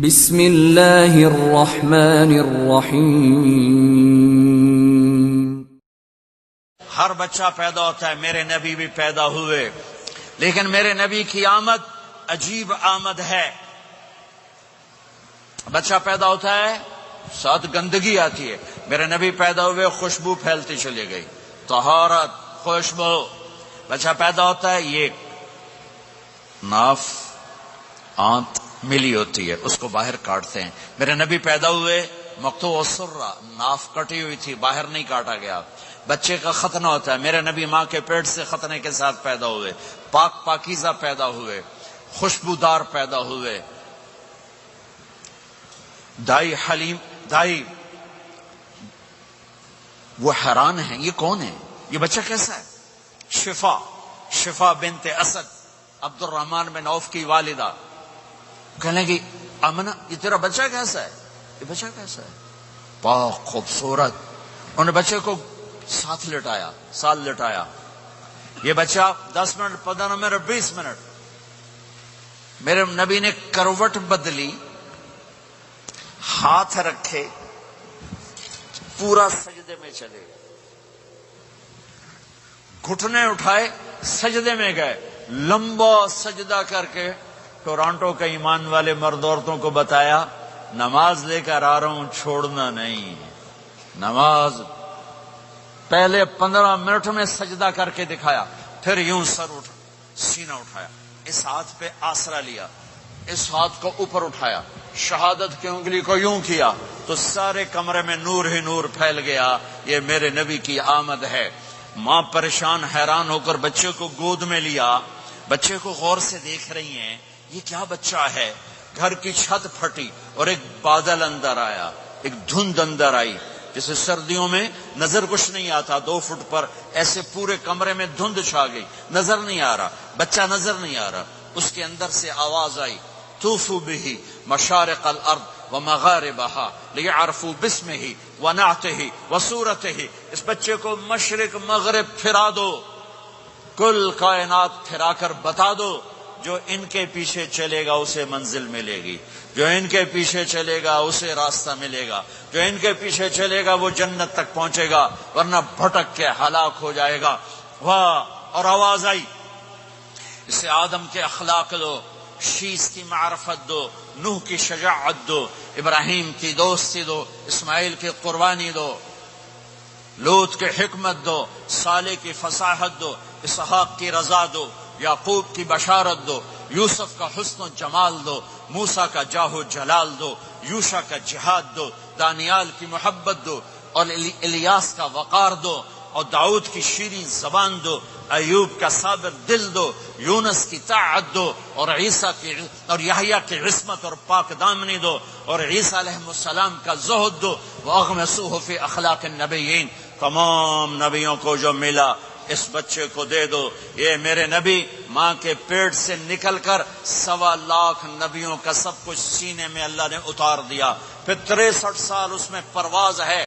بسم اللہ الرحمن الرحیم۔ ہر بچہ پیدا ہوتا ہے، میرے نبی بھی پیدا ہوئے، لیکن میرے نبی کی آمد عجیب آمد ہے۔ بچہ پیدا ہوتا ہے، ساتھ گندگی آتی ہے۔ میرے نبی پیدا ہوئے، خوشبو پھیلتی چلی گئی، طہارت، خوشبو۔ بچہ پیدا ہوتا ہے، یہ ناف آنت ملی ہوتی ہے، اس کو باہر کاٹتے ہیں۔ میرے نبی پیدا ہوئے، مقطوع السرہ، ناف کٹی ہوئی تھی، باہر نہیں کاٹا گیا۔ بچے کا ختنہ ہوتا ہے، میرے نبی ماں کے پیٹ سے ختنے کے ساتھ پیدا ہوئے، پاک پاکیزہ پیدا ہوئے، خوشبودار پیدا ہوئے۔ دائی حلیم، دائی وہ حیران ہیں، یہ کون ہے، یہ بچہ کیسا ہے؟ شفا بنت اسد، عبد الرحمن بن عوف کی والدہ، کہنے لگی آمنہ یہ تیرا بچہ کیسا ہے؟ یہ بچہ کیسا ہے؟ پاک خوبصورت۔ انہوں نے بچے کو ساتھ لٹایا۔ یہ بچہ 10 منٹ، 15 منٹ، 20 منٹ، میرے نبی نے کروٹ بدلی، ہاتھ رکھے، پورا سجدے میں چلے گئے، گھٹنے اٹھائے، سجدے میں گئے، لمبا سجدہ کر کے ٹورانٹو کے ایمان والے مرد عورتوں کو بتایا نماز لے کر آ رہا ہوں، چھوڑنا نہیں۔ نماز پہلے 15 منٹ میں سجدہ کر کے دکھایا، پھر یوں سینہ اٹھایا، اس ہاتھ پہ آسرا لیا، اس ہاتھ کو اوپر اٹھایا، شہادت کی انگلی کو یوں کیا تو سارے کمرے میں نور ہی نور پھیل گیا۔ یہ میرے نبی کی آمد ہے۔ ماں پریشان حیران ہو کر بچے کو گود میں لیا، بچے کو غور سے دیکھ رہی ہیں، یہ کیا بچہ ہے؟ گھر کی چھت پھٹی اور ایک بادل اندر آیا، ایک دھند اندر آئی، جیسے سردیوں میں نظر کچھ نہیں آتا، 2 فٹ پر ایسے پورے کمرے میں دھند چھا گئی، نظر نہیں آ رہا، بچہ نظر نہیں آ رہا۔ اس کے اندر سے آواز آئی، طوفوا به مشارق الارض ومغاربها لیعرفوا باسمه ونعته وصورته۔ اس بچے کو مشرق مغرب پھرا دو، کل کائنات پھرا کر بتا دو، جو ان کے پیچھے چلے گا اسے منزل ملے گی، جو ان کے پیچھے چلے گا اسے راستہ ملے گا، جو ان کے پیچھے چلے گا وہ جنت تک پہنچے گا، ورنہ بھٹک کے ہلاک ہو جائے گا۔ واہ! اور آواز آئی، اسے آدم کے اخلاق دو، شیس کی معرفت دو، نوح کی شجاعت دو، ابراہیم کی دوستی دو، اسماعیل کی قربانی دو، لوط کی حکمت دو، صالح کی فصاحت دو، اسحاق کی رضا دو، یعقوب کی بشارت دو، یوسف کا حسن و جمال دو، موسیٰ کا جاہ و جلال دو، یوشع کا جہاد دو، دانیال کی محبت دو، اور الیاس کا وقار دو، اور داؤد کی شیریں زبان دو، ایوب کا صابر دل دو، یونس کی طاعت دو، اور عیسیٰ کی اور یحییٰ کی عصمت اور پاک دامنی دو، اور عیسیٰ علیہ السلام کا زہد دو۔ وَأَغْمَسُوهُ فِي أَخْلَاقِ النَّبِيِّينَ۔ تمام نبیوں کو جو ملا اس بچے کو دے دو۔ یہ میرے نبی ماں کے پیٹ سے نکل کر 1.25 لاکھ نبیوں کا سب کچھ سینے میں اللہ نے اتار دیا، پھر 63 سال اس میں پرواز ہے۔